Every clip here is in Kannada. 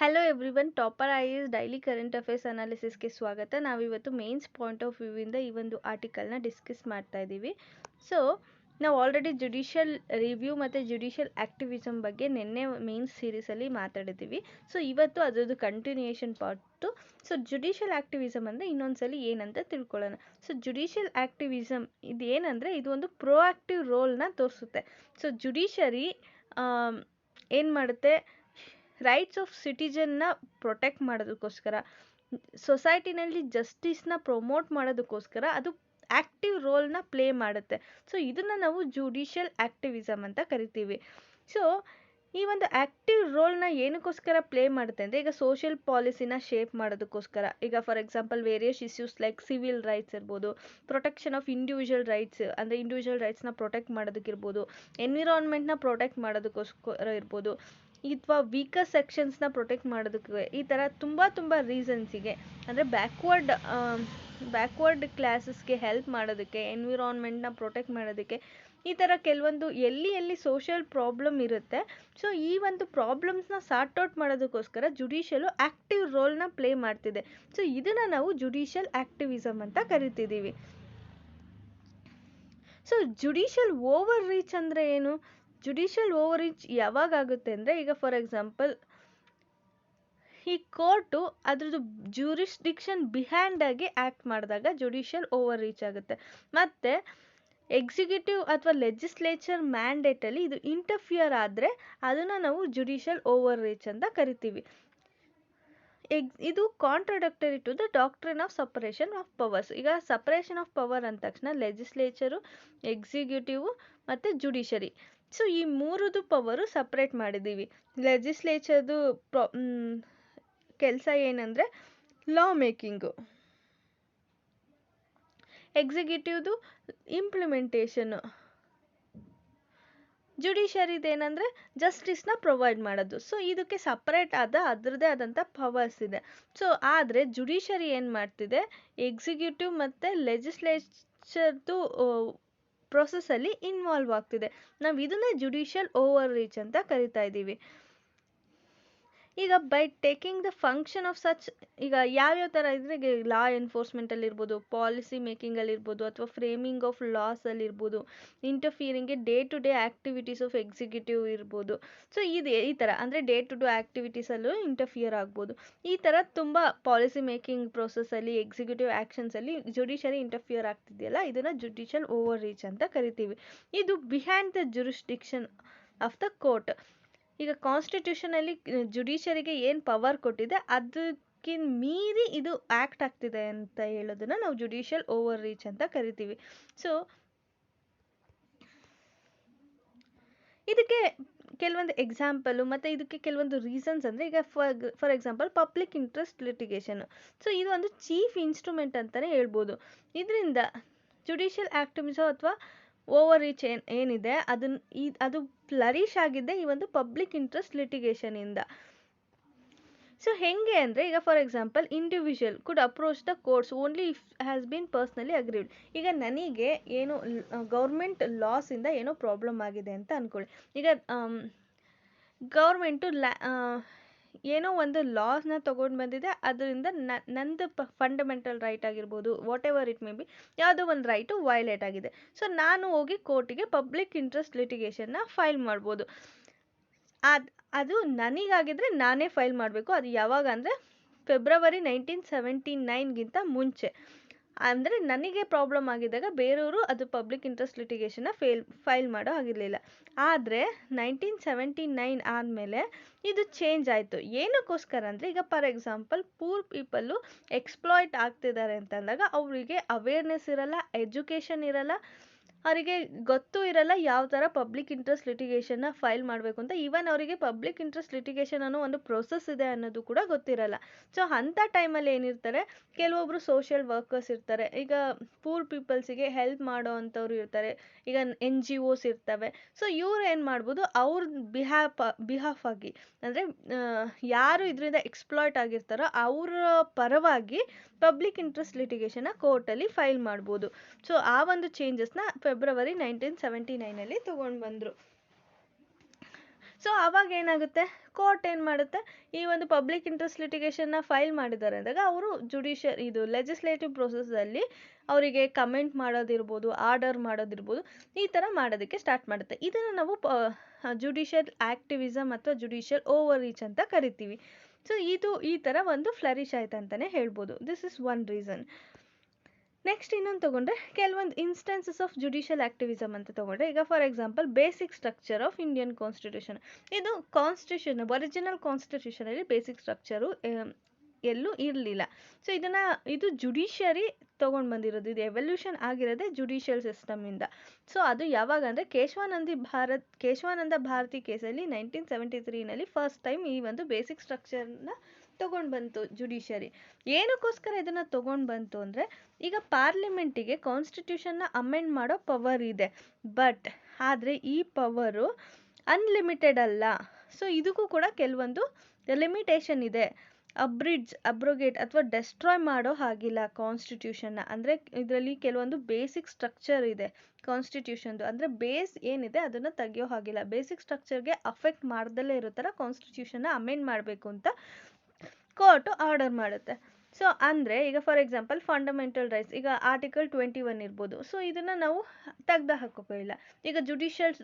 Hello everyone, topper IAS daily current affairs ಅನಾಲಿಸಿಸ್ಗೆ ಸ್ವಾಗತ. ನಾವಿವತ್ತು ಮೇನ್ಸ್ ಪಾಯಿಂಟ್ ಆಫ್ ವ್ಯೂವಿಂದ ಈ ಒಂದು ಆರ್ಟಿಕಲ್ನ ಡಿಸ್ಕಸ್ ಮಾಡ್ತಾ ಇದ್ದೀವಿ. ಸೊ ನಾವು ಆಲ್ರೆಡಿ ಜುಡಿಷಿಯಲ್ ರಿವ್ಯೂ ಮತ್ತು ಜುಡಿಷಿಯಲ್ ಆ್ಯಕ್ಟಿವಿಸಮ್ ಬಗ್ಗೆ ನಿನ್ನೆ ಮೇನ್ಸ್ ಸೀರೀಸಲ್ಲಿ ಮಾತಾಡಿದ್ದೀವಿ. ಸೊ ಇವತ್ತು ಅದರದ್ದು continuation part. So judicial activism ಅಂದರೆ ಇನ್ನೊಂದ್ಸಲಿ ಏನಂತ ತಿಳ್ಕೊಳ್ಳೋಣ. ಸೊ ಜುಡಿಷಿಯಲ್ ಆ್ಯಕ್ಟಿವಿಸಮ್ ಇದು ಏನಂದರೆ ಇದು ಒಂದು ಪ್ರೋಆಕ್ಟಿವ್ ರೋಲ್ನ ತೋರಿಸುತ್ತೆ. ಸೊ ಜುಡಿಷರಿ ಏನು ಮಾಡುತ್ತೆ, ರೈಟ್ಸ್ ಆಫ್ ಸಿಟಿಜನ್ನ ಪ್ರೊಟೆಕ್ಟ್ ಮಾಡೋದಕ್ಕೋಸ್ಕರ, ಸೊಸೈಟಿನಲ್ಲಿ ಜಸ್ಟಿಸ್ನ ಪ್ರಮೋಟ್ ಮಾಡೋದಕ್ಕೋಸ್ಕರ ಅದು ಆ್ಯಕ್ಟಿವ್ ರೋಲ್ನ ಪ್ಲೇ ಮಾಡುತ್ತೆ. ಸೊ ಇದನ್ನು ನಾವು ಜುಡಿಷಿಯಲ್ ಆ್ಯಕ್ಟಿವಿಸಮ್ ಅಂತ ಕರಿತೀವಿ. ಸೊ ಈ ಒಂದು ಆ್ಯಕ್ಟಿವ್ ರೋಲ್ನ ಏನಕ್ಕೋಸ್ಕರ ಪ್ಲೇ ಮಾಡುತ್ತೆ ಅಂದರೆ, ಈಗ ಸೋಷಿಯಲ್ ಪಾಲಿಸಿನ ಶೇಪ್ ಮಾಡೋದಕ್ಕೋಸ್ಕರ, ಈಗ for example various issues like civil rights ಇರ್ಬೋದು, ಪ್ರೊಟೆಕ್ಷನ್ ಆಫ್ ಇಂಡಿವಿಜುವಲ್ ರೈಟ್ಸ್ ಅಂದರೆ ಇಂಡಿವಿಜುವಲ್ ರೈಟ್ಸ್ನ ಪ್ರೊಟೆಕ್ಟ್ ಮಾಡೋದಕ್ಕಿರ್ಬೋದು, ಎನ್ವಿರಾನ್ಮೆಂಟ್ನ ಪ್ರೊಟೆಕ್ಟ್ ಮಾಡೋದಕ್ಕೋಸ್ಕರ ಇರ್ಬೋದು, ಅಥವಾ ವೀಕರ್ ಸೆಕ್ಷನ್ಸ್ನ ಪ್ರೊಟೆಕ್ಟ್ ಮಾಡೋದಕ್ಕೆ, ಈ ಥರ ತುಂಬ ರೀಸನ್ಸಿಗೆ ಅಂದರೆ ಬ್ಯಾಕ್ವರ್ಡ್ ಕ್ಲಾಸಸ್ಗೆ ಹೆಲ್ಪ್ ಮಾಡೋದಕ್ಕೆ, ಎನ್ವಿರಾನ್ಮೆಂಟ್ನ ಪ್ರೊಟೆಕ್ಟ್ ಮಾಡೋದಕ್ಕೆ, ಈ ಥರ ಕೆಲವೊಂದು ಎಲ್ಲಿ ಸೋಷಿಯಲ್ ಪ್ರಾಬ್ಲಮ್ ಇರುತ್ತೆ. ಸೊ ಈ ಒಂದು ಪ್ರಾಬ್ಲಮ್ಸ್ನ ಸಾರ್ಟ್ ಔಟ್ ಮಾಡೋದಕ್ಕೋಸ್ಕರ ಜುಡಿಷಿಯಲು ಆ್ಯಕ್ಟಿವ್ ರೋಲ್ನ ಪ್ಲೇ ಮಾಡ್ತಿದೆ. ಸೊ ಇದನ್ನು ನಾವು ಜುಡಿಷಿಯಲ್ ಆ್ಯಕ್ಟಿವಿಸಮ್ ಅಂತ ಕರಿತಿದ್ದೀವಿ. ಸೊ ಜುಡಿಷಿಯಲ್ ಓವರ್ ರೀಚ್ ಅಂದರೆ ಏನು? ಜುಡಿಷಿಯಲ್ ಓವರ್ ರೀಚ್ ಯಾವಾಗ ಆಗುತ್ತೆ ಅಂದರೆ, ಈಗ ಫಾರ್ ಎಕ್ಸಾಂಪಲ್ ಈ ಕೋರ್ಟು ಅದ್ರದ್ದು ಜ್ಯೂರಿಸ್ಡಿಕ್ಷನ್ ಬಿಹೈಂಡಾಗಿ ಆ್ಯಕ್ಟ್ ಮಾಡಿದಾಗ ಜುಡಿಷಿಯಲ್ ಓವರ್ ರೀಚ್ ಆಗುತ್ತೆ. ಮತ್ತು ಎಕ್ಸಿಕ್ಯೂಟಿವ್ ಅಥವಾ ಲೆಜಿಸ್ಲೇಚರ್ ಮ್ಯಾಂಡೇಟಲ್ಲಿ ಇದು ಇಂಟರ್ಫಿಯರ್ ಆದರೆ ಅದನ್ನು ನಾವು ಜುಡಿಷಿಯಲ್ ಓವರ್ ರೀಚ್ ಅಂತ ಕರಿತೀವಿ. ಇದು contradictory to the doctrine of separation of powers. ಈಗ ಸಪರೇಷನ್ ಆಫ್ ಪವರ್ ಅಂದ ತಕ್ಷಣ ಲೆಜಿಸ್ಲೇಚರು, ಎಕ್ಸಿಕ್ಯೂಟಿವ್ ಮತ್ತು ಜುಡಿಷರಿ, ಸೊ ಈ ಮೂರದು ಪವರು ಸಪ್ರೇಟ್ ಮಾಡಿದ್ದೀವಿ. ಲೆಜಿಸ್ಲೇಚರ್ದು ಕೆಲಸ ಏನಂದರೆ ಲಾ ಮೇಕಿಂಗು, ಎಕ್ಸಿಕ್ಯೂಟಿವ್ದು ಇಂಪ್ಲಿಮೆಂಟೇಷನ್ನು, ಜುಡಿಷರಿದೇನೆಂದರೆ ಜಸ್ಟಿಸ್ನ ಪ್ರೊವೈಡ್ ಮಾಡೋದು. ಸೊ ಇದಕ್ಕೆ ಸಪ್ರೇಟ್ ಅದರದ್ದೇ ಆದಂಥ ಪವರ್ಸ್ ಇದೆ. ಸೊ ಆದರೆ ಜುಡಿಷರಿ ಏನು ಮಾಡ್ತಿದೆ, ಎಕ್ಸಿಕ್ಯೂಟಿವ್ ಮತ್ತು ಲೆಜಿಸ್ಲೇಚರ್ದು ಪ್ರೊಸೆಸ್ಸಲ್ಲಿ ಇನ್ವಾಲ್ವ್ ಆಗ್ತಿದೆ. ನಾವು ಇದನ್ನೇ ಜುಡಿಷಿಯಲ್ ಓವರ್ ರೀಚ್ ಅಂತ ಕರಿತಾ ಇದ್ದೀವಿ. ಈಗ by taking the function of such, ಈಗ ಯಾವ್ಯಾವ ಥರ ಇದ್ರೆ, ಈಗ ಲಾ ಎನ್ಫೋರ್ಸ್ಮೆಂಟಲ್ಲಿರ್ಬೋದು, ಪಾಲಿಸಿ ಮೇಕಿಂಗಲ್ಲಿರ್ಬೋದು, ಅಥವಾ ಫ್ರೇಮಿಂಗ್ ಆಫ್ ಲಾಸಲ್ಲಿರ್ಬೋದು, ಇಂಟರ್ಫಿಯರಿಂಗ್ಗೆ day to day activities of executive ಇರ್ಬೋದು. ಸೊ ಈ ಥರ ಅಂದರೆ ಡೇ ಟು ಡೇ ಆ್ಯಕ್ಟಿವಿಟೀಸಲ್ಲೂ ಇಂಟರ್ಫಿಯರ್ ಆಗ್ಬೋದು. ಈ ಥರ ತುಂಬ ಪಾಲಿಸಿ ಮೇಕಿಂಗ್ ಪ್ರೊಸೆಸ್ಸಲ್ಲಿ, ಎಕ್ಸಿಕ್ಯೂಟಿವ್ ಆ್ಯಕ್ಷನ್ಸಲ್ಲಿ ಜುಡಿಷರಿ ಇಂಟರ್ಫಿಯರ್ ಆಗ್ತಿದೆಯಲ್ಲ, ಇದನ್ನು ಜುಡಿಷಿಯಲ್ ಓವರ್ ರೀಚ್ ಅಂತ ಕರಿತೀವಿ. ಇದು behind the jurisdiction of the court. ಈಗ ಕಾನ್ಸ್ಟಿಟ್ಯೂಷನಲ್ಲಿ ಜುಡಿಷರಿಗೆ ಏನು ಪವರ್ ಕೊಟ್ಟಿದೆ ಅದಕ್ಕಿಂತ ಮೀರಿ ಇದು ಆ್ಯಕ್ಟ್ ಆಗ್ತಿದೆ ಅಂತ ಹೇಳೋದನ್ನು ನಾವು ಜುಡಿಷಿಯಲ್ ಓವರ್ ರೀಚ್ ಅಂತ ಕರಿತೀವಿ. ಸೊ ಇದಕ್ಕೆ ಕೆಲವೊಂದು ಎಕ್ಸಾಂಪಲು ಮತ್ತು ಇದಕ್ಕೆ ಕೆಲವೊಂದು ರೀಸನ್ಸ್ ಅಂದರೆ, ಈಗ for example public interest litigation. So ಇದು ಒಂದು ಚೀಫ್ ಇನ್ಸ್ಟ್ರೂಮೆಂಟ್ ಅಂತಲೇ ಹೇಳ್ಬೋದು. ಇದರಿಂದ ಜುಡಿಷಿಯಲ್ ಆ್ಯಕ್ಟಿವಿಸಮ್ ಅಥವಾ ಓವರ್ ರೀಚ್ ಏನಿದೆ ಅದು ಫ್ಲರಿಶ್ ಆಗಿದ್ದೆ ಈ ಒಂದು ಪಬ್ಲಿಕ್ ಇಂಟ್ರೆಸ್ಟ್ ಲಿಟಿಗೇಷನಿಂದ. ಸೊ ಹೆಂಗೆ ಅಂದರೆ, ಈಗ for example individual could approach the courts only if has been personally agreed. ಈಗ ನನಗೆ ಏನು ಗೌರ್ಮೆಂಟ್ ಲಾಸಿಂದ ಏನೋ ಪ್ರಾಬ್ಲಮ್ ಆಗಿದೆ ಅಂತ ಅಂದ್ಕೊಳ್ಳಿ. ಈಗ ಗೌರ್ಮೆಂಟು ಏನೋ ಒಂದು ಲಾಸ್ನ ತೊಗೊಂಡು ಬಂದಿದೆ, ಅದರಿಂದ ನಂದು ಫಂಡಮೆಂಟಲ್ ರೈಟ್ ಆಗಿರ್ಬೋದು, what ever it may be, ಯಾವುದೋ ಒಂದು ರೈಟು ವೈಲೇಟ್ ಆಗಿದೆ. ಸೊ ನಾನು ಹೋಗಿ ಕೋರ್ಟಿಗೆ ಪಬ್ಲಿಕ್ ಇಂಟ್ರೆಸ್ಟ್ ಲಿಟಿಗೇಷನ್ನ ಫೈಲ್ ಮಾಡ್ಬೋದು. ಅದು ನನಗಾಗಿದ್ದರೆ ನಾನೇ ಫೈಲ್ ಮಾಡಬೇಕು. ಅದು ಯಾವಾಗ ಅಂದರೆ ಫೆಬ್ರವರಿ 1979ಗಿಂತ ಮುಂಚೆ. ಅಂದರೆ ನನಗೆ ಪ್ರಾಬ್ಲಮ್ ಆಗಿದ್ದಾಗ ಬೇರೆಯವರು ಅದು ಪಬ್ಲಿಕ್ ಇಂಟ್ರೆಸ್ಟ್ ಲಿಟಿಗೇಷನ್ನ ಫೈಲ್ ಮಾಡೋ ಆಗಿರಲಿಲ್ಲ. ಆದರೆ 1979 ಆದಮೇಲೆ ಇದು ಚೇಂಜ್ ಆಯಿತು. ಏನಕ್ಕೋಸ್ಕರ ಅಂದರೆ, ಈಗ for example poor people exploit ಆಗ್ತಿದ್ದಾರೆ ಅಂತಂದಾಗ ಅವರಿಗೆ ಅವೇರ್ನೆಸ್ ಇರಲ್ಲ, ಎಜುಕೇಷನ್ ಇರಲ್ಲ, ಅವರಿಗೆ ಗೊತ್ತೂ ಇರಲ್ಲ ಯಾವ ಥರ ಪಬ್ಲಿಕ್ ಇಂಟ್ರೆಸ್ಟ್ ಲಿಟಿಗೇಷನ್ನ ಫೈಲ್ ಮಾಡಬೇಕು ಅಂತ. ಈವನ್ ಅವರಿಗೆ ಪಬ್ಲಿಕ್ ಇಂಟ್ರೆಸ್ಟ್ ಲಿಟಿಗೇಷನ್ ಅನ್ನೋ ಒಂದು ಪ್ರೊಸೆಸ್ ಇದೆ ಅನ್ನೋದು ಕೂಡ ಗೊತ್ತಿರಲ್ಲ. ಸೊ ಅಂಥ ಟೈಮಲ್ಲಿ ಏನಿರ್ತಾರೆ, ಕೆಲವೊಬ್ಬರು ಸೋಷಿಯಲ್ ವರ್ಕರ್ಸ್ ಇರ್ತಾರೆ, ಈಗ ಪೂರ್ ಪೀಪಲ್ಸಿಗೆ ಹೆಲ್ಪ್ ಮಾಡೋ ಅಂಥವ್ರು ಇರ್ತಾರೆ, ಈಗ NGOs ಇರ್ತವೆ. ಸೊ ಇವ್ರು ಏನು ಮಾಡ್ಬೋದು, ಅವ್ರ ಬಿಹಾಫ್ ಆಗಿ ಅಂದರೆ ಯಾರು ಇದರಿಂದ ಎಕ್ಸ್ಪ್ಲಾಯ್ಟ್ ಆಗಿರ್ತಾರೋ ಅವರ ಪರವಾಗಿ ಪಬ್ಲಿಕ್ ಇಂಟ್ರೆಸ್ಟ್ ಲಿಟಿಗೇಷನ್ನ ಕೋರ್ಟಲ್ಲಿ ಫೈಲ್ ಮಾಡ್ಬೋದು. ಸೊ ಆ ಒಂದು ಚೇಂಜಸ್ನ ಫೆಬ್ರವರಿ 1979 ತೊಗೊಂಡು ಬಂದರು. ಸೊ ಅವಾಗ ಏನಾಗುತ್ತೆ, ಕೋರ್ಟ್ ಏನು ಮಾಡುತ್ತೆ, ಈ ಒಂದು ಪಬ್ಲಿಕ್ ಇಂಟ್ರೆಸ್ಟ್ ಲಿಟಿಗೇಷನ್ನ ಫೈಲ್ ಮಾಡಿದ್ದಾರೆ ಅಂದಾಗ ಅವರು ಇದು ಲೆಜಿಸ್ಲೇಟಿವ್ ಪ್ರೊಸೆಸ್ಸಲ್ಲಿ ಅವರಿಗೆ ಕಮೆಂಟ್ ಮಾಡೋದಿರ್ಬೋದು, ಆರ್ಡರ್ ಮಾಡೋದಿರ್ಬೋದು, ಈ ಥರ ಮಾಡೋದಕ್ಕೆ ಸ್ಟಾರ್ಟ್ ಮಾಡುತ್ತೆ. ಇದನ್ನು ನಾವು ಜುಡಿಷಿಯಲ್ ಆ್ಯಕ್ಟಿವಿಸಮ್ ಅಥವಾ ಜುಡಿಷಿಯಲ್ ಓವರ್ ರೀಚ್ ಅಂತ ಕರಿತೀವಿ. ಸೊ ಇದು ಈ ಥರ ಒಂದು ಫ್ಲರಿಶ್ ಆಯ್ತು ಅಂತಲೇ ಹೇಳ್ಬೋದು. This is one reason. Next ಇನ್ನೊಂದು ತೊಗೊಂಡ್ರೆ ಕೆಲವೊಂದು ಇನ್ಸ್ಟೆನ್ಸಸ್ ಆಫ್ ಜುಡಿಷಿಯಲ್ ಆ್ಯಕ್ಟಿವಿಸಮ್ ಅಂತ ತೊಗೊಂಡ್ರೆ, ಈಗ for example basic structure of Indian constitution. ಇದು ಕಾನ್ಸ್ಟಿಟ್ಯೂಷನ್, ಒರಿಜಿನಲ್ ಕಾನ್ಸ್ಟಿಟ್ಯೂಷನಲ್ಲಿ ಬೇಸಿಕ್ ಸ್ಟ್ರಕ್ಚರು ಎಲ್ಲೂ ಇರಲಿಲ್ಲ. ಸೊ ಇದು ಜುಡಿಷಿಯರಿ ತೊಗೊಂಡು ಬಂದಿರೋದು, ಇದು ಎವಲ್ಯೂಷನ್ ಆಗಿರೋದೇ ಜುಡಿಷಿಯಲ್ ಸಿಸ್ಟಮಿಂದ. ಸೊ ಅದು ಯಾವಾಗ ಅಂದರೆ ಕೇಶವಾನಂದ ಭಾರತಿ ಕೇಸಲ್ಲಿ 1973ನಲ್ಲಿ ಫಸ್ಟ್ ಟೈಮ್ ಈ ಒಂದು ಬೇಸಿಕ್ ಸ್ಟ್ರಕ್ಚರ್ನ ತೊಗೊಂಡು ಬಂತು ಜುಡಿಷಿಯರಿ. ಏನಕ್ಕೋಸ್ಕರ ಇದನ್ನು ತೊಗೊಂಡು ಬಂತು ಅಂದರೆ, ಈಗ ಪಾರ್ಲಿಮೆಂಟಿಗೆ ಕಾನ್ಸ್ಟಿಟ್ಯೂಷನ್ನ ಅಮೆಂಡ್ ಮಾಡೋ ಪವರ್ ಇದೆ, ಬಟ್ ಆದರೆ ಈ ಪವರು ಅನ್ಲಿಮಿಟೆಡ್ ಅಲ್ಲ. ಸೊ ಇದಕ್ಕೂ ಕೂಡ ಕೆಲವೊಂದು ಲಿಮಿಟೇಷನ್ ಇದೆ. ಅಬ್ರೋಗೇಟ್ ಅಥವಾ ಡೆಸ್ಟ್ರಾಯ್ ಮಾಡೋ ಹಾಗಿಲ್ಲ ಕಾನ್ಸ್ಟಿಟ್ಯೂಷನ್ನ. ಅಂದರೆ ಇದರಲ್ಲಿ ಕೆಲವೊಂದು ಬೇಸಿಕ್ ಸ್ಟ್ರಕ್ಚರ್ ಇದೆ ಕಾನ್ಸ್ಟಿಟ್ಯೂಷನ್ದು, ಅಂದರೆ ಬೇಸ್ ಏನಿದೆ ಅದನ್ನು ತೆಗಿಯೋ ಹಾಗಿಲ್ಲ. ಬೇಸಿಕ್ ಸ್ಟ್ರಕ್ಚರ್ಗೆ ಅಫೆಕ್ಟ್ ಮಾಡ್ದಲೇ ಇರೋ ಥರ ಕಾನ್ಸ್ಟಿಟ್ಯೂಷನ್ನ ಅಮೆಂಡ್ ಮಾಡಬೇಕು ಅಂತ ಕೋರ್ಟು ಆರ್ಡರ್ ಮಾಡುತ್ತೆ. ಸೊ ಅಂದರೆ ಈಗ ಫಾರ್ ಎಕ್ಸಾಂಪಲ್ ಫಂಡಮೆಂಟಲ್ ರೈಟ್ಸ್, ಈಗ ಆರ್ಟಿಕಲ್ 21 ಇರ್ಬೋದು. ಸೊ ಇದನ್ನು ನಾವು ತೆಗ್ದು ಹಾಕೋಕ್ಕಿಲ್ಲ. ಈಗ ಜುಡಿಷಿಯಲ್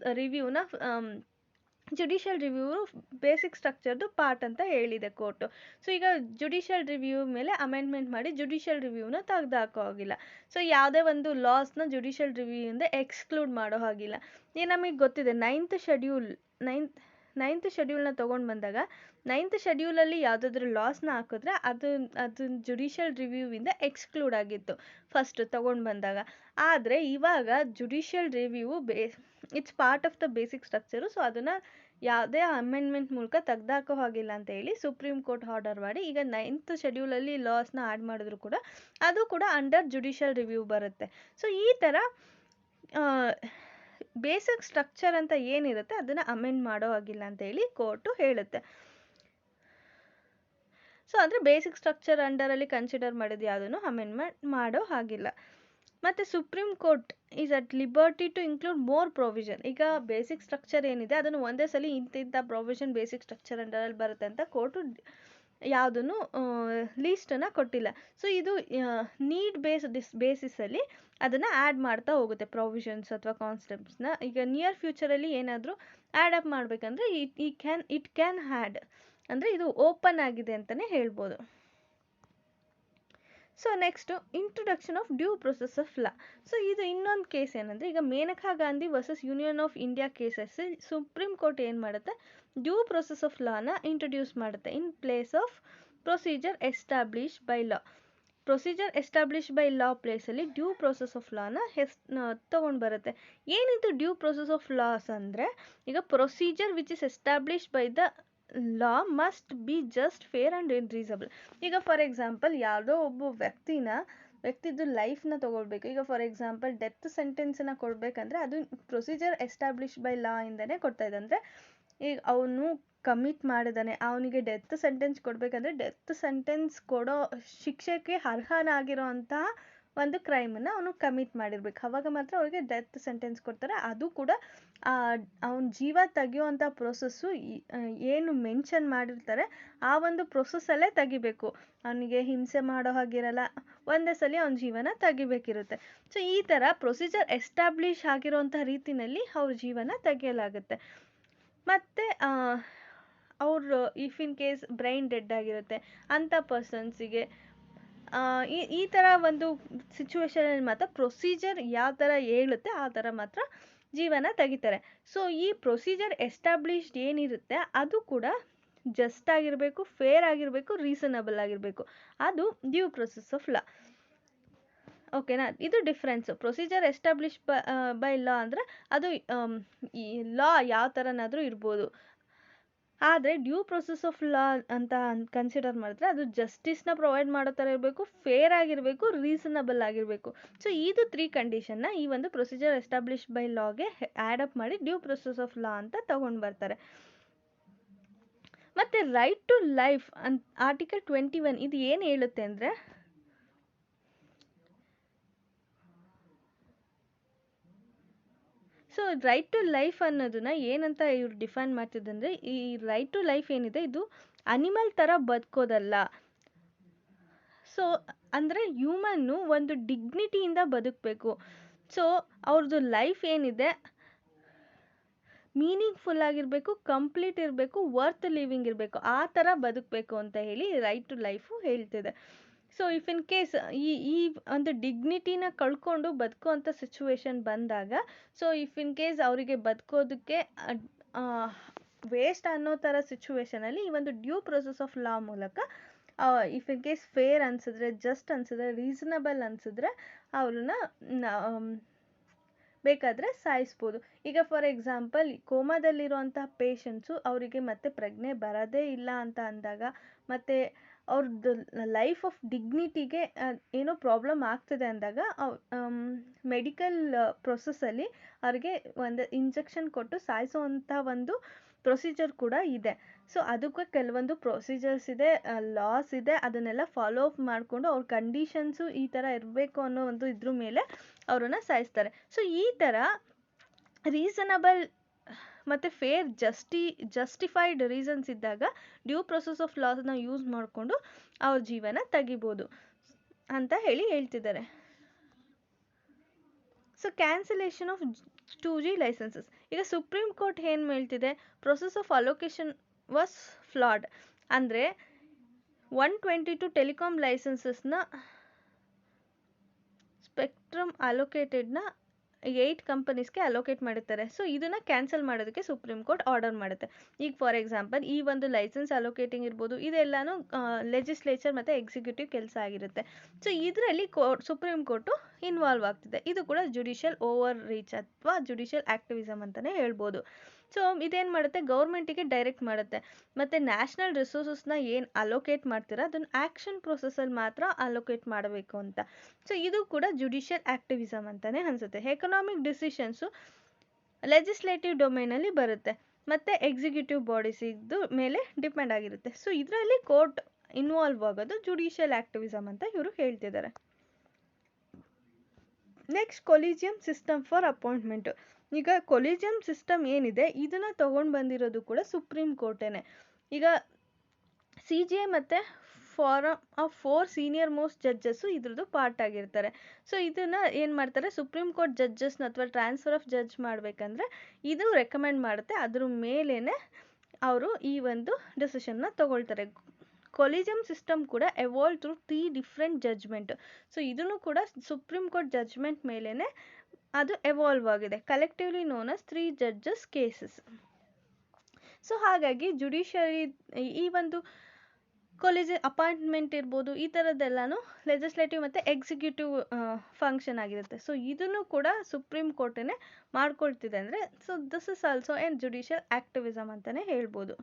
ರಿವ್ಯೂ ಬೇಸಿಕ್ ಸ್ಟ್ರಕ್ಚರ್ದು ಪಾರ್ಟ್ ಅಂತ ಹೇಳಿದೆ ಕೋರ್ಟು. ಸೊ ಈಗ ಜುಡಿಷಿಯಲ್ ರಿವ್ಯೂ ಮೇಲೆ ಅಮೆಂಡ್ಮೆಂಟ್ ಮಾಡಿ ಜುಡಿಷಿಯಲ್ ರಿವ್ಯೂನ ತೆಗ್ದು ಹಾಕೋ ಹಾಗಿಲ್ಲ. ಸೊ ಯಾವುದೇ ಒಂದು ಲಾಸ್ನ ಜುಡಿಷಿಯಲ್ ರಿವ್ಯೂಯಿಂದ ಎಕ್ಸ್ಕ್ಲೂಡ್ ಮಾಡೋ ಹಾಗಿಲ್ಲ. ಈಗ ನಮಗೆ ಗೊತ್ತಿದೆ ನೈನ್ತ್ ಶೆಡ್ಯೂಲ್ನ ತೊಗೊಂಡು ಬಂದಾಗ 9th ಶೆಡ್ಯೂಲಲ್ಲಿ ಯಾವುದಾದ್ರೂ ಲಾಸ್ನ ಹಾಕಿದ್ರೆ ಅದು ಜುಡಿಷಿಯಲ್ ರಿವ್ಯೂವಿಂದ ಎಕ್ಸ್ಕ್ಲೂಡ್ ಆಗಿತ್ತು ಫಸ್ಟ್ ತೊಗೊಂಡು ಬಂದಾಗ. ಆದರೆ ಇವಾಗ judicial review it's part of the basic structure. So ಅದನ್ನು ಯಾವುದೇ ಅಮೆಂಡ್ಮೆಂಟ್ ಮೂಲಕ ತೆಗ್ದಾಕೋ ಹಾಗಿಲ್ಲ ಅಂತ ಹೇಳಿ ಸುಪ್ರೀಂ ಕೋರ್ಟ್ ಆರ್ಡರ್ ಮಾಡಿ ಈಗ 9th ಶೆಡ್ಯೂಲಲ್ಲಿ ಲಾಸ್ನ ಆ್ಯಡ್ ಮಾಡಿದ್ರು ಕೂಡ ಅದು ಕೂಡ ಅಂಡರ್ ಜುಡಿಷಿಯಲ್ ರಿವ್ಯೂ ಬರುತ್ತೆ. ಸೊ ಈ ಥರ ಬೇಸಿಕ್ ಸ್ಟ್ರಕ್ಚರ್ ಅಂತ ಏನಿರುತ್ತೆ ಅದನ್ನು ಅಮೆಂಡ್ ಮಾಡೋ ಹಾಗಿಲ್ಲ ಅಂತ ಹೇಳಿ ಕೋರ್ಟು ಹೇಳುತ್ತೆ. ಸೊ ಅಂದರೆ ಬೇಸಿಕ್ ಸ್ಟ್ರಕ್ಚರ್ ಅಂಡರಲ್ಲಿ ಕನ್ಸಿಡರ್ ಮಾಡಿದ್ದು ಯಾವುದನ್ನು ಅಮೆಂಡ್ಮೆಂಟ್ ಮಾಡೋ ಹಾಗಿಲ್ಲ. ಮತ್ತು supreme court is at liberty to include more provision. ಈಗ ಬೇಸಿಕ್ ಸ್ಟ್ರಕ್ಚರ್ ಏನಿದೆ ಅದನ್ನು ಒಂದೇ ಸಲ ಇಂತಿಂಥ ಪ್ರೊವಿಷನ್ ಬೇಸಿಕ್ ಸ್ಟ್ರಕ್ಚರ್ ಅಂಡರಲ್ಲಿ ಬರುತ್ತೆ ಅಂತ ಕೋರ್ಟು ಯಾವುದನ್ನು ಲೀಸ್ಟನ್ನು ಕೊಟ್ಟಿಲ್ಲ. ಸೊ ಇದು ನೀಡ್ ಬೇಸಿಸಲ್ಲಿ ಅದನ್ನು ಆ್ಯಡ್ ಮಾಡ್ತಾ ಹೋಗುತ್ತೆ ಪ್ರೊವಿಷನ್ಸ್ ಅಥವಾ ಕಾನ್ಸೆಪ್ಟ್ಸ್ನ. ಈಗ ನಿಯರ್ ಫ್ಯೂಚರಲ್ಲಿ ಏನಾದರೂ ಆ್ಯಡ್ ಅಪ್ ಮಾಡಬೇಕಂದ್ರೆ ಇಟ್ ಕ್ಯಾನ್ ಆ್ಯಡ್, ಅಂದರೆ ಇದು ಓಪನ್ ಆಗಿದೆ ಅಂತಲೇ ಹೇಳ್ಬೋದು. So next introduction of due process of law. So ಇದು ಇನ್ನೊಂದು ಕೇಸ್ ಏನಂದರೆ, ಈಗ Maneka Gandhi versus union of India cases supreme court ಏನು ಮಾಡುತ್ತೆ, ಡ್ಯೂ ಪ್ರೊಸೆಸ್ ಆಫ್ ಲಾನ ಇಂಟ್ರೊಡ್ಯೂಸ್ ಮಾಡುತ್ತೆ in place of procedure establish by law. Procedure establish by law ಪ್ಲೇಸಲ್ಲಿ ಡ್ಯೂ ಪ್ರೊಸೆಸ್ ಆಫ್ ಲಾನ ತೊಗೊಂಡು ಬರುತ್ತೆ. ಏನಿದು ಡ್ಯೂ ಪ್ರೊಸೆಸ್ ಆಫ್ ಲಾಸ್ ಅಂದರೆ, ಈಗ procedure which is establish by the law must be just fair and reasonable. ಈಗ ಫಾರ್ ಎಕ್ಸಾಂಪಲ್ ಯಾವುದೋ ಒಬ್ಬ ವ್ಯಕ್ತಿದ್ದು ಲೈಫ್ನ ತೊಗೊಳ್ಬೇಕು. ಈಗ ಫಾರ್ ಎಕ್ಸಾಂಪಲ್ ಡೆತ್ ಸೆಂಟೆನ್ಸನ್ನು ಕೊಡಬೇಕಂದ್ರೆ ಅದು ಪ್ರೊಸೀಜರ್ ಎಸ್ಟಾಬ್ಲಿಷ್ ಬೈ ಲಾ ಇಂದನೇ ಕೊಡ್ತಾ ಇದೆ. ಅಂದರೆ ಈಗ ಅವನು ಕಮಿಟ್ ಮಾಡಿದಾನೆ, ಅವನಿಗೆ ಡೆತ್ ಸೆಂಟೆನ್ಸ್ ಕೊಡಬೇಕಂದ್ರೆ ಡೆತ್ ಸೆಂಟೆನ್ಸ್ ಕೊಡೋ ಶಿಕ್ಷೆಗೆ ಅರ್ಹನಾಗಿರೋ ಅಂತಹ ಒಂದು ಕ್ರೈಮನ್ನು ಅವನು ಕಮಿಟ್ ಮಾಡಿರ್ಬೇಕು, ಅವಾಗ ಮಾತ್ರ ಅವ್ರಿಗೆ ಡೆತ್ ಸೆಂಟೆನ್ಸ್ ಕೊಡ್ತಾರೆ. ಅದು ಕೂಡ ಅವನ ಜೀವ ತೆಗಿಯೋವಂಥ ಪ್ರೊಸೆಸ್ಸು ಏನು ಮೆನ್ಷನ್ ಮಾಡಿರ್ತಾರೆ ಆ ಒಂದು ಪ್ರೊಸೆಸ್ಸಲ್ಲೇ ತೆಗಿಬೇಕು. ಅವನಿಗೆ ಹಿಂಸೆ ಮಾಡೋ ಹಾಗಿರಲ್ಲ, ಒಂದೇ ಸಲ ಅವನ ಜೀವನ ತೆಗಿಬೇಕಿರುತ್ತೆ. ಸೊ ಈ ಥರ ಪ್ರೊಸೀಜರ್ ಎಸ್ಟಾಬ್ಲಿಷ್ ಆಗಿರೋಂಥ ರೀತಿಯಲ್ಲಿ ಅವ್ರ ಜೀವನ ತೆಗೆಯಲಾಗುತ್ತೆ. ಮತ್ತು ಅವರು if in case brain dead ಆಗಿರುತ್ತೆ ಅಂಥ ಪರ್ಸನ್ಸಿಗೆ ಈ ಥರ ಒಂದು ಸಿಚುವೇಶನಲ್ಲಿ ಮಾತ್ರ ಪ್ರೊಸೀಜರ್ ಯಾವ ಥರ ಹೇಳುತ್ತೆ ಆ ಥರ ಮಾತ್ರ ಜೀವನ ತೆಗಿತಾರೆ. ಸೊ ಈ ಪ್ರೊಸೀಜರ್ ಎಸ್ಟಾಬ್ಲಿಷ್ಡ್ ಏನಿರುತ್ತೆ ಅದು ಕೂಡ ಜಸ್ಟ್ ಆಗಿರಬೇಕು, ಫೇರ್ ಆಗಿರಬೇಕು, ರೀಸನಬಲ್ ಆಗಿರಬೇಕು. ಅದು ಡ್ಯೂ ಪ್ರೊಸೆಸ್ ಆಫ್ ಲಾ. ಓಕೆನಾ, ಇದು ಡಿಫ್ರೆನ್ಸು. ಪ್ರೊಸೀಜರ್ ಎಸ್ಟಾಬ್ಲಿಷ್ ಬೈ ಲಾ ಅಂದರೆ ಅದು ಈ ಲಾ ಯಾವ ಥರನಾದರೂ ಇರ್ಬೋದು. ಆದರೆ ಡ್ಯೂ ಪ್ರೊಸೆಸ್ ಆಫ್ ಲಾ ಅಂತ ಕನ್ಸಿಡರ್ ಮಾಡಿದ್ರೆ ಅದು ಜಸ್ಟಿಸ್ನ ಪ್ರೊವೈಡ್ ಮಾಡೋ ಥರ ಇರಬೇಕು, ಫೇರ್ ಆಗಿರಬೇಕು, ರೀಸನಬಲ್ ಆಗಿರಬೇಕು. ಸೊ ಇದು 3 ಕಂಡೀಷನ್ನ ಈ ಒಂದು ಪ್ರೊಸೀಜರ್ ಎಸ್ಟಾಬ್ಲಿಷ್ ಬೈ ಲಾಗೆ ಆ್ಯಡ್ ಅಪ್ ಮಾಡಿ ಡ್ಯೂ ಪ್ರೊಸೆಸ್ ಆಫ್ ಲಾ ಅಂತ ತಗೊಂಡು ಬರ್ತಾರೆ. ಮತ್ತು ರೈಟ್ ಟು ಲೈಫ್ ಆರ್ಟಿಕಲ್ 21 ಇದು ಏನು ಹೇಳುತ್ತೆ ಅಂದರೆ, ಸೊ ರೈಟ್ ಟು ಲೈಫ್ ಅನ್ನೋದನ್ನ ಏನಂತ ಇವ್ರು ಡಿಫೈನ್ ಮಾಡ್ತಿದ್ದಂದರೆ, ಈ ರೈಟ್ ಟು ಲೈಫ್ ಏನಿದೆ ಇದು ಅನಿಮಲ್ ಥರ ಬದುಕೋದಲ್ಲ. ಸೊ ಅಂದರೆ ಹ್ಯೂಮನ್ನು ಒಂದು ಡಿಗ್ನಿಟಿಯಿಂದ ಬದುಕಬೇಕು. ಸೊ ಅವ್ರದ್ದು ಲೈಫ್ ಏನಿದೆ ಮೀನಿಂಗ್ಫುಲ್ ಆಗಿರಬೇಕು, ಕಂಪ್ಲೀಟ್ ಇರಬೇಕು, ವರ್ತ್ ಲಿವಿಂಗ್ ಇರಬೇಕು, ಆ ಥರ ಬದುಕಬೇಕು ಅಂತ ಹೇಳಿ ರೈಟ್ ಟು ಲೈಫು ಹೇಳ್ತಿದೆ. ಸೊ ಇಫ್ ಇನ್ ಕೇಸ್ ಈ ಒಂದು ಡಿಗ್ನಿಟಿನ ಕಳ್ಕೊಂಡು ಬದುಕುವಂಥ ಸಿಚುವೇಶನ್ ಬಂದಾಗ, ಸೊ ಇಫ್ ಇನ್ ಕೇಸ್ ಅವರಿಗೆ ಬದುಕೋದಕ್ಕೆ ವೇಸ್ಟ್ ಅನ್ನೋ ಥರ ಸಿಚುವೇಶನಲ್ಲಿ ಈ ಒಂದು ಡ್ಯೂ ಪ್ರೊಸೆಸ್ ಆಫ್ ಲಾ ಮೂಲಕ ಇಫ್ ಇನ್ ಕೇಸ್ ಫೇರ್ ಅನಿಸಿದ್ರೆ, ಜಸ್ಟ್ ಅನಿಸಿದ್ರೆ, ರೀಸನಬಲ್ ಅನಿಸಿದ್ರೆ ಅವ್ರನ್ನ ಬೇಕಾದರೆ ಸಾಯಿಸ್ಬೋದು. ಈಗ ಫಾರ್ ಎಕ್ಸಾಂಪಲ್ ಕೋಮಾದಲ್ಲಿರುವಂತಹ ಪೇಷಂಟ್ಸು ಅವರಿಗೆ ಮತ್ತೆ ಪ್ರಜ್ಞೆ ಬರೋದೇ ಇಲ್ಲ ಅಂತ ಅಂದಾಗ, ಮತ್ತು ಅವ್ರದ್ದು ಲೈಫ್ ಆಫ್ ಡಿಗ್ನಿಟಿಗೆ ಏನೋ ಪ್ರಾಬ್ಲಮ್ ಆಗ್ತದೆ ಅಂದಾಗ ಮೆಡಿಕಲ್ ಪ್ರೊಸೆಸ್ಸಲ್ಲಿ ಅವ್ರಿಗೆ ಒಂದು ಇಂಜೆಕ್ಷನ್ ಕೊಟ್ಟು ಸಾಯಿಸೋವಂಥ ಒಂದು ಪ್ರೊಸೀಜರ್ ಕೂಡ ಇದೆ. ಸೊ ಅದಕ್ಕೆ ಕೆಲವೊಂದು ಪ್ರೊಸೀಜರ್ಸ್ ಇದೆ, ಲಾಸ್ ಇದೆ, ಅದನ್ನೆಲ್ಲ ಫಾಲೋ ಅಪ್ ಮಾಡಿಕೊಂಡು ಅವ್ರ ಕಂಡೀಷನ್ಸು ಈ ಥರ ಇರಬೇಕು ಅನ್ನೋ ಒಂದು ಇದ್ರ ಮೇಲೆ ಅವ್ರನ್ನ ಸಾಯಿಸ್ತಾರೆ. ಸೊ ಈ ಥರ ರೀಸನಬಲ್ ಮತ್ತು ಫೇರ್ ಜಸ್ಟಿಫೈಡ್ ರೀಸನ್ಸ್ ಇದ್ದಾಗ ಡ್ಯೂ ಪ್ರೊಸೆಸ್ ಆಫ್ ಲಾಸ್ನ ಯೂಸ್ ಮಾಡಿಕೊಂಡು ಅವ್ರ ಜೀವನ ತೆಗಿಬೋದು ಅಂತ ಹೇಳ್ತಿದ್ದಾರೆ. So cancellation of 2G licences. ಈಗ ಸುಪ್ರೀಂ ಕೋರ್ಟ್ ಏನು ಹೇಳ್ತಿದೆ, process of allocation was flawed. ಅಂದರೆ 122 ಟೆಲಿಕಾಂ ಲೈಸೆನ್ಸಸ್ನ ಸ್ಪೆಕ್ಟ್ರಮ್ ಅಲೋಕೇಟೆಡ್ನ 8 ಕಂಪನೀಸ್ಗೆ ಅಲೋಕೇಟ್ ಮಾಡಿರ್ತಾರೆ. ಸೊ ಇದನ್ನು ಕ್ಯಾನ್ಸಲ್ ಮಾಡೋದಕ್ಕೆ ಸುಪ್ರೀಂ ಕೋರ್ಟ್ ಆರ್ಡರ್ ಮಾಡುತ್ತೆ. ಈಗ ಫಾರ್ ಎಕ್ಸಾಂಪಲ್ ಈ ಒಂದು ಲೈಸೆನ್ಸ್ ಅಲೋಕೇಟಿಂಗ್ ಇರ್ಬೋದು, ಇದೆಲ್ಲನೂ ಲೆಜಿಸ್ಲೇಚರ್ ಮತ್ತು ಎಕ್ಸಿಕ್ಯೂಟಿವ್ ಕೆಲಸ ಆಗಿರುತ್ತೆ. ಸೊ ಇದರಲ್ಲಿ ಸುಪ್ರೀಂ ಕೋರ್ಟು ಇನ್ವಾಲ್ವ್ ಆಗ್ತಿದೆ. ಇದು ಕೂಡ ಜುಡಿಷಿಯಲ್ ಓವರ್ ರೀಚ್ ಅಥವಾ ಜುಡಿಷಿಯಲ್ ಆ್ಯಕ್ಟಿವಿಸಮ್ ಅಂತಲೇ ಹೇಳ್ಬೋದು. ಸೊ ಇದೇನು ಮಾಡುತ್ತೆ, ಗೌರ್ಮೆಂಟಿಗೆ ಡೈರೆಕ್ಟ್ ಮಾಡುತ್ತೆ. ಮತ್ತು ನ್ಯಾಷನಲ್ ರಿಸೋರ್ಸಸ್ನ ಏನು ಅಲೋಕೇಟ್ ಮಾಡ್ತೀರಾ ಅದನ್ನು ಆ್ಯಕ್ಷನ್ ಪ್ರೊಸೆಸಲ್ಲಿ ಮಾತ್ರ ಅಲೋಕೇಟ್ ಮಾಡಬೇಕು ಅಂತ. ಸೊ ಇದು ಕೂಡ ಜುಡಿಷಿಯಲ್ ಆ್ಯಕ್ಟಿವಿಸಮ್ ಅಂತಲೇ ಅನಿಸುತ್ತೆ. ಎಕನಾಮಿಕ್ ಡಿಸಿಷನ್ಸು ಲೆಜಿಸ್ಲೇಟಿವ್ ಡೊಮೇನಲ್ಲಿ ಬರುತ್ತೆ ಮತ್ತು ಎಕ್ಸಿಕ್ಯೂಟಿವ್ ಬಾಡೀಸಿದ್ದು ಮೇಲೆ ಡಿಪೆಂಡ್ ಆಗಿರುತ್ತೆ. ಸೊ ಇದರಲ್ಲಿ ಕೋರ್ಟ್ ಇನ್ವಾಲ್ವ್ ಆಗೋದು ಜುಡಿಷಿಯಲ್ ಆ್ಯಕ್ಟಿವಿಸಮ್ ಅಂತ ಇವರು ಹೇಳ್ತಿದ್ದಾರೆ. Next, collegium system for appointment. ಈಗ ಕೊಲಿಜಿಯಂ ಸಿಸ್ಟಮ್ ಏನಿದೆ ಇದನ್ನು ತೊಗೊಂಡು ಬಂದಿರೋದು ಕೂಡ ಸುಪ್ರೀಂ ಕೋರ್ಟೇನೆ. ಈಗ CJI ಮತ್ತು form of 4 senior most judges ಇದ್ರದ್ದು ಪಾರ್ಟ್ ಆಗಿರ್ತಾರೆ. ಸೊ ಇದನ್ನು ಏನು ಮಾಡ್ತಾರೆ, ಸುಪ್ರೀಂ ಕೋರ್ಟ್ ಜಡ್ಜಸ್ನ ಅಥವಾ ಟ್ರಾನ್ಸ್ಫರ್ ಆಫ್ ಜಡ್ಜ್ ಮಾಡಬೇಕಂದ್ರೆ ಇದು ರೆಕಮೆಂಡ್ ಮಾಡುತ್ತೆ, ಅದ್ರ ಮೇಲೇ ಅವರು ಈ ಒಂದು ಡಿಸಿಷನ್ನ ತಗೊಳ್ತಾರೆ. ಕೊಲಿಜಿಯಂ ಸಿಸ್ಟಮ್ ಕೂಡ evolve through 3 different judgement. So ಇದನ್ನು ಕೂಡ ಸುಪ್ರೀಂ ಕೋರ್ಟ್ ಜಡ್ಜ್ಮೆಂಟ್ ಮೇಲೇ ಅದು ಎವಾಲ್ವ್ ಆಗಿದೆ, collectively known as 3 judges cases. So ಹಾಗಾಗಿ ಜುಡಿಷಿಯರಿ ಈ ಒಂದು ಅಪಾಯಿಂಟ್ಮೆಂಟ್ ಇರ್ಬೋದು, ಈ ಥರದ್ದೆಲ್ಲನೂ ಲೆಜಿಸ್ಲೇಟಿವ್ ಮತ್ತು ಎಕ್ಸಿಕ್ಯೂಟಿವ್ ಫಂಕ್ಷನ್ ಆಗಿರುತ್ತೆ. ಸೊ ಇದನ್ನು ಕೂಡ ಸುಪ್ರೀಂ ಕೋರ್ಟೇ ಮಾಡ್ಕೊಳ್ತಿದೆ. ಅಂದರೆ so this is also an judicial activism ಅಂತಲೇ ಹೇಳ್ಬೋದು.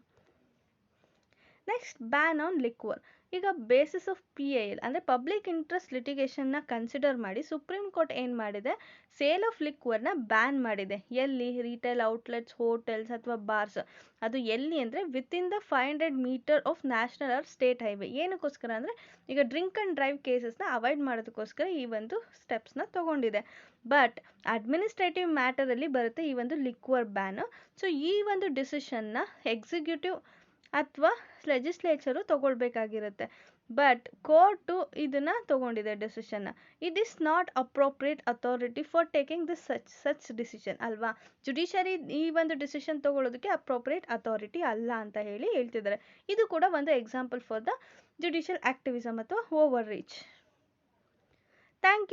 Next, ban on liquor. ಈಗ ಬೇಸಿಸ್ ಆಫ್ PIL ಅಂದರೆ ಪಬ್ಲಿಕ್ ಇಂಟ್ರೆಸ್ಟ್ ಲಿಟಿಗೇಷನ್ನ ಕನ್ಸಿಡರ್ ಮಾಡಿ ಸುಪ್ರೀಂ ಕೋರ್ಟ್ ಏನು ಮಾಡಿದೆ, ಸೇಲ್ ಆಫ್ ಲಿಕ್ವರ್ನ ಬ್ಯಾನ್ ಮಾಡಿದೆ. ಎಲ್ಲಿ, ರಿಟೇಲ್ ಔಟ್ಲೆಟ್ಸ್, ಹೋಟೆಲ್ಸ್ ಅಥವಾ ಬಾರ್ಸ್. ಅದು ಎಲ್ಲಿ ಅಂದರೆ within the 500 metre of national or state highway. ಏನಕ್ಕೋಸ್ಕರ ಅಂದರೆ ಈಗ ಡ್ರಿಂಕ್ ಆ್ಯಂಡ್ ಡ್ರೈವ್ ಕೇಸಸ್ನ ಅವಾಯ್ಡ್ ಮಾಡೋದಕ್ಕೋಸ್ಕರ ಈ ಒಂದು ಸ್ಟೆಪ್ಸ್ನ ತೊಗೊಂಡಿದೆ. ಬಟ್ ಅಡ್ಮಿನಿಸ್ಟ್ರೇಟಿವ್ ಮ್ಯಾಟರಲ್ಲಿ ಬರುತ್ತೆ ಈ ಒಂದು ಲಿಕ್ವರ್ ಬ್ಯಾನು. ಸೊ ಈ ಒಂದು ಡಿಸಿಷನ್ನ ಎಕ್ಸಿಕ್ಯೂಟಿವ್ ಅಥವಾ ಲೆಜಿಸ್ಲೇಚರು ತಗೊಳ್ಬೇಕಾಗಿರುತ್ತೆ. ಬಟ್ ಕೋರ್ಟು ಇದನ್ನು ತಗೊಂಡಿದೆ ಡಿಸಿಷನ್ನ. It is not appropriate authority for taking this such decision ಅಲ್ವಾ. ಜುಡಿಷರಿ ಈ ಒಂದು ಡಿಸಿಷನ್ ತಗೊಳ್ಳೋದಕ್ಕೆ ಅಪ್ರೋಪ್ರಿಯೇಟ್ ಅಥಾರಿಟಿ ಅಲ್ಲ ಅಂತ ಹೇಳ್ತಿದ್ದಾರೆ. ಇದು ಕೂಡ ಒಂದು example for the judicial activism ಅಥವಾ overreach. Thank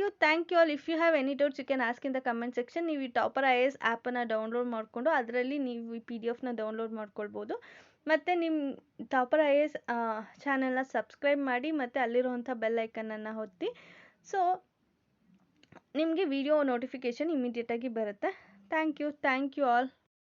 you all. If you have any doubts you can ask in the comment section. ನೀವು ಈ ಟಾಪರ್ IAS ಆ್ಯಪನ್ನು ಡೌನ್ಲೋಡ್ ಮಾಡಿಕೊಂಡು ಅದರಲ್ಲಿ ನೀವು ಈ PDF ಡೌನ್ಲೋಡ್ ಮಾಡ್ಕೊಳ್ಬೋದು. ಮತ್ತು ನಿಮ್ಮ ಟಾಪರ್ IAS ಚಾನಲ್ನ ಸಬ್ಸ್ಕ್ರೈಬ್ ಮಾಡಿ ಮತ್ತು ಅಲ್ಲಿರುವಂಥ ಬೆಲ್ ಐಕನನ್ನು ಒತ್ತಿ. ಸೊ ನಿಮಗೆ ವಿಡಿಯೋ ನೋಟಿಫಿಕೇಷನ್ ಇಮಿಡಿಯೇಟಾಗಿ ಬರುತ್ತೆ. Thank you all.